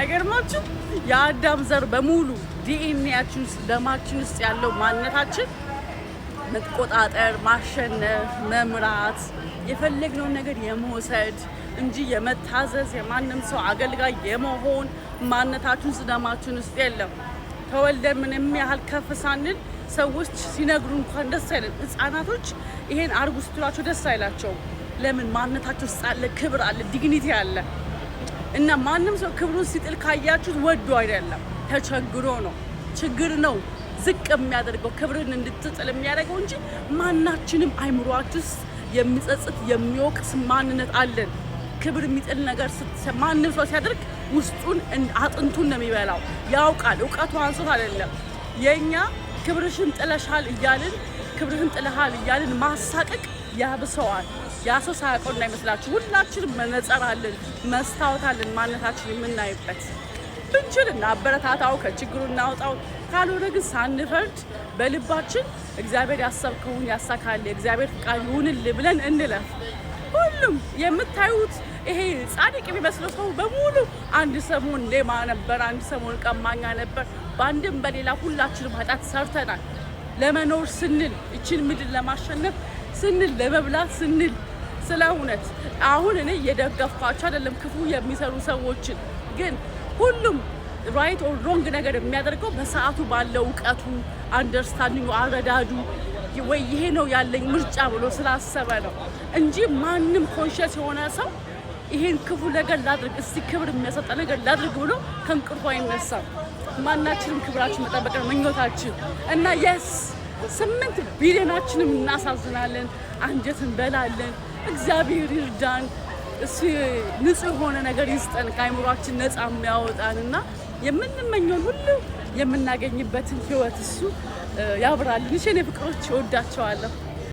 አይገርማችሁ? የአዳም ዘር በሙሉ ዲኤንኤያችን ውስጥ ደማችን ውስጥ ያለው ማንነታችን መቆጣጠር፣ ማሸነፍ፣ መምራት፣ የፈለግነውን ነገር የመውሰድ እንጂ የመታዘዝ የማንም ሰው አገልጋይ የመሆን ማንነታችን ውስጥ ደማችን ውስጥ የለም። ተወልደን ምንም ያህል ከፍ ሳንል ሰዎች ሲነግሩ እንኳን ደስ አይለን። ህፃናቶች ይሄን አርጉ ስትሏቸው ደስ አይላቸውም። ለምን? ማንነታቸው ውስጥ አለ፣ ክብር አለ፣ ዲግኒቲ አለ። እና ማንም ሰው ክብሩን ሲጥል ካያችሁት ወዶ አይደለም፣ ተቸግሮ ነው። ችግር ነው ዝቅ የሚያደርገው ክብርን እንድትጥል የሚያደርገው እንጂ ማናችንም አይምሯችሁ ውስጥ የሚጸጽት የሚወቅስ ማንነት አለን። ክብር የሚጥል ነገር ማንም ሰው ሲያደርግ ውስጡን አጥንቱን ነው የሚበላው። ያውቃል፣ እውቀቱ አንሶት አይደለም። የኛ ክብርሽን ጥለሻል እያልን ክብርህን ጥለሃል እያልን ማሳቀቅ ያብሰዋል። ያ ሰው ሳያውቀው እንዳይመስላችሁ። ሁላችንም መነጽር አለን፣ መስታወት አለን፣ ማንነታችን የምናይበት። ብንችል እናበረታታው፣ ከችግሩ እናውጣው። ካልሆነ ግን ሳንፈርድ በልባችን እግዚአብሔር ያሰብከውን ያሳካል፣ እግዚአብሔር ፍቃድ ይሁንልህ ብለን እንለፍ። ሁሉም የምታዩት ይሄ ጻድቅ የሚመስለው ሰው በሙሉ አንድ ሰሞን ሌባ ነበር፣ አንድ ሰሞን ቀማኛ ነበር። በአንድም በሌላ ሁላችንም ኃጢአት ሰርተናል። ለመኖር ስንል እችን ምድር ለማሸነፍ ስንል ለመብላት ስንል ስለ እውነት አሁን እኔ እየደገፍኳቸው አይደለም ክፉ የሚሰሩ ሰዎችን። ግን ሁሉም ራይት ኦር ሮንግ ነገር የሚያደርገው በሰዓቱ ባለው እውቀቱ፣ አንደርስታንዲንጉ፣ አረዳዱ ወይ ይሄ ነው ያለኝ ምርጫ ብሎ ስላሰበ ነው እንጂ ማንም ኮንሽስ የሆነ ሰው ይሄን ክፉ ነገር ላድርግ፣ እስቲ ክብር የሚያሰጣ ነገር ላድርግ ብሎ ከእንቅልፉ አይነሳም። ማናችንም ክብራችን መጠበቅ ነው ምኞታችን እና የስ 8 ቢሊዮናችንም እናሳዝናለን፣ አንጀት እንበላለን። እግዚአብሔር ይርዳን፣ እሱ ንጹህ የሆነ ነገር ይስጠን፣ ከአይምሯችን ነፃ የሚያወጣን እና የምንመኘውን ሁሉ የምናገኝበትን ህይወት እሱ ያብራልን። እሺ፣ እኔ ፍቅሮች እወዳቸዋለሁ።